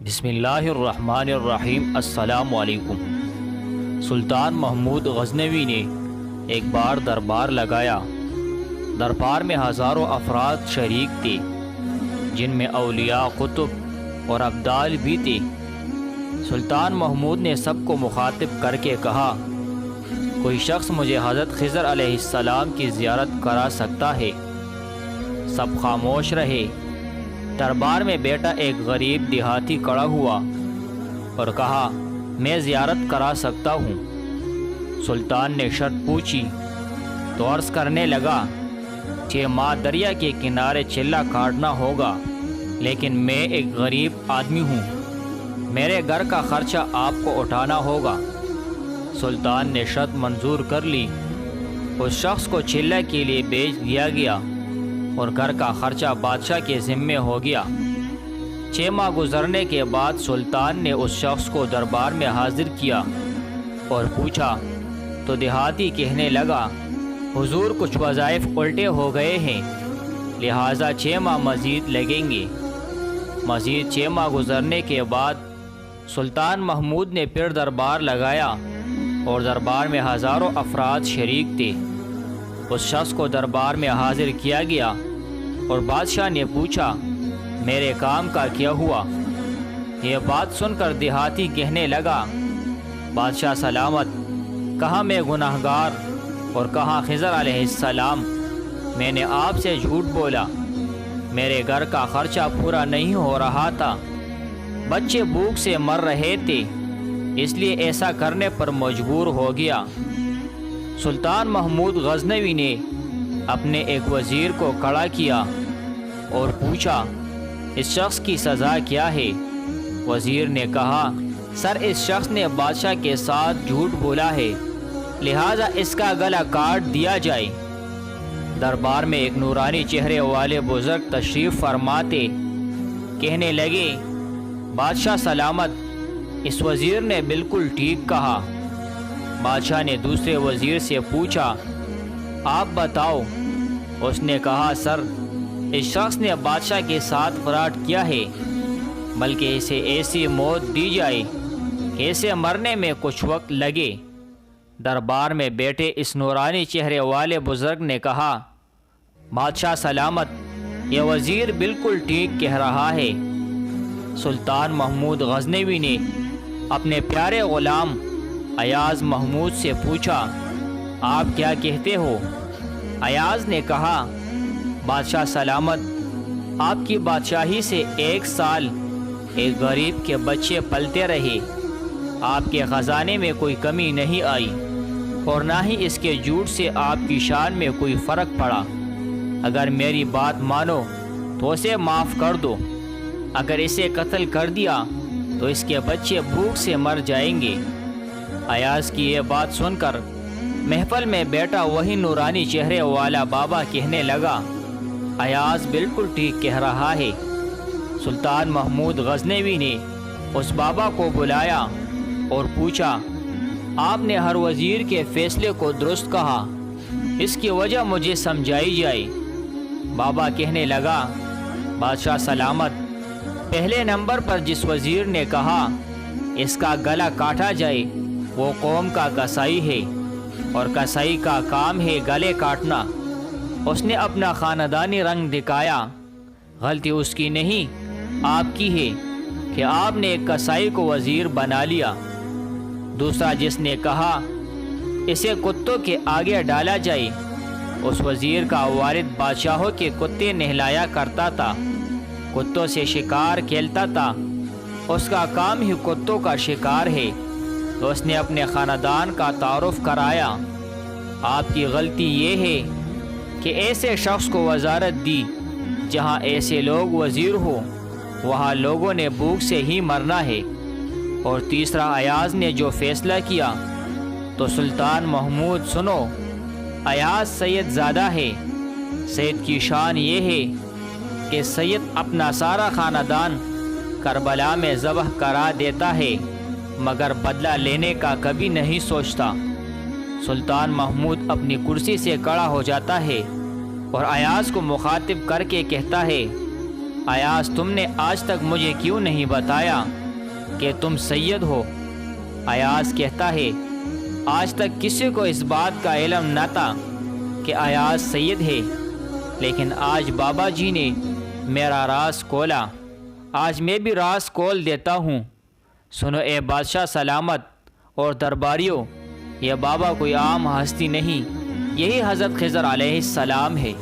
بسم اللہ الرحمن الرحیم۔ السلام علیکم۔ سلطان محمود غزنوی نے ایک بار دربار لگایا۔ دربار میں ہزاروں افراد شریک تھے، جن میں اولیاء، قطب اور ابدال بھی تھے۔ سلطان محمود نے سب کو مخاطب کر کے کہا، کوئی شخص مجھے حضرت خضر علیہ السلام کی زیارت کرا سکتا ہے؟ سب خاموش رہے۔ دربار میں بیٹا ایک غریب دیہاتی کھڑا ہوا اور کہا، میں زیارت کرا سکتا ہوں۔ سلطان نے شرط پوچھی تو عرض کرنے لگا، 6 ماہ دریا کے کنارے چلہ کاٹنا ہوگا، لیکن میں ایک غریب آدمی ہوں، میرے گھر کا خرچہ آپ کو اٹھانا ہوگا۔ سلطان نے شرط منظور کر لی۔ اس شخص کو چلہ کے لیے بیچ دیا گیا اور گھر کا خرچہ بادشاہ کے ذمے ہو گیا۔ 6 ماہ گزرنے کے بعد سلطان نے اس شخص کو دربار میں حاضر کیا اور پوچھا تو دیہاتی کہنے لگا، حضور کچھ وظائف الٹے ہو گئے ہیں، لہٰذا 6 ماہ مزید لگیں گے۔ مزید 6 ماہ گزرنے کے بعد سلطان محمود نے پھر دربار لگایا اور دربار میں ہزاروں افراد شریک تھے۔ اس شخص کو دربار میں حاضر کیا گیا اور بادشاہ نے پوچھا، میرے کام کا کیا ہوا؟ یہ بات سن کر دیہاتی کہنے لگا، بادشاہ سلامت، کہاں میں گناہگار اور کہاں خضر علیہ السلام؟ میں نے آپ سے جھوٹ بولا، میرے گھر کا خرچہ پورا نہیں ہو رہا تھا، بچے بھوک سے مر رہے تھے، اس لیے ایسا کرنے پر مجبور ہو گیا۔ سلطان محمود غزنوی نے اپنے ایک وزیر کو کھڑا کیا اور پوچھا، اس شخص کی سزا کیا ہے؟ وزیر نے کہا، سر، اس شخص نے بادشاہ کے ساتھ جھوٹ بولا ہے، لہٰذا اس کا گلا کاٹ دیا جائے۔ دربار میں ایک نورانی چہرے والے بزرگ تشریف فرماتے کہنے لگے، بادشاہ سلامت، اس وزیر نے بالکل ٹھیک کہا۔ بادشاہ نے دوسرے وزیر سے پوچھا، آپ بتاؤ۔ اس نے کہا، سر، اس شخص نے بادشاہ کے ساتھ فراڈ کیا ہے، بلکہ اسے ایسی موت دی جائے کہ اسے مرنے میں کچھ وقت لگے۔ دربار میں بیٹھے اس نورانی چہرے والے بزرگ نے کہا، بادشاہ سلامت، یہ وزیر بالکل ٹھیک کہہ رہا ہے۔ سلطان محمود غزنوی نے اپنے پیارے غلام ایاز محمود سے پوچھا، آپ کیا کہتے ہو؟ ایاز نے کہا، بادشاہ سلامت، آپ کی بادشاہی سے 1 سال ایک غریب کے بچے پلتے رہے، آپ کے خزانے میں کوئی کمی نہیں آئی اور نہ ہی اس کے جھوٹ سے آپ کی شان میں کوئی فرق پڑا۔ اگر میری بات مانو تو اسے معاف کر دو، اگر اسے قتل کر دیا تو اس کے بچے بھوک سے مر جائیں گے۔ ایاز کی یہ بات سن کر محفل میں بیٹا وہی نورانی چہرے والا بابا کہنے لگا، ایاز بالکل ٹھیک کہہ رہا ہے۔ سلطان محمود غزنوی نے اس بابا کو بلایا اور پوچھا، آپ نے ہر وزیر کے فیصلے کو درست کہا، اس کی وجہ مجھے سمجھائی جائے۔ بابا کہنے لگا، بادشاہ سلامت، پہلے نمبر پر جس وزیر نے کہا اس کا گلا کاٹا جائے وہ قوم کا قصائی ہے، اور قصائی کا کام ہے گلے کاٹنا۔ اس نے اپنا خاندانی رنگ دکھایا، غلطی اس کی نہیں، آپ کی ہے کہ آپ نے ایک قصائی کو وزیر بنا لیا۔ دوسرا جس نے کہا اسے کتوں کے آگے ڈالا جائے، اس وزیر کا والد بادشاہوں کے کتے نہلایا کرتا تھا، کتوں سے شکار کھیلتا تھا، اس کا کام ہی کتوں کا شکار ہے، تو اس نے اپنے خاندان کا تعارف کرایا۔ آپ کی غلطی یہ ہے کہ ایسے شخص کو وزارت دی جہاں ایسے لوگ وزیر ہو، وہاں لوگوں نے بھوک سے ہی مرنا ہے۔ اور تیسرا ایاز نے جو فیصلہ کیا، تو سلطان محمود سنو، ایاز سید زادہ ہے۔ سید کی شان یہ ہے کہ سید اپنا سارا خاندان کربلا میں ذبح کرا دیتا ہے، مگر بدلہ لینے کا کبھی نہیں سوچتا۔ سلطان محمود اپنی کرسی سے کھڑا ہو جاتا ہے اور ایاز کو مخاطب کر کے کہتا ہے، ایاز تم نے آج تک مجھے کیوں نہیں بتایا کہ تم سید ہو؟ ایاز کہتا ہے آج تک کسی کو اس بات کا علم نہ تھا کہ ایاز سید ہے، لیکن آج بابا جی نے میرا راز کھولا، آج میں بھی راز کھول دیتا ہوں۔ سنو اے بادشاہ سلامت اور درباریوں، یہ بابا کوئی عام ہستی نہیں، یہی حضرت خضر علیہ السلام ہے۔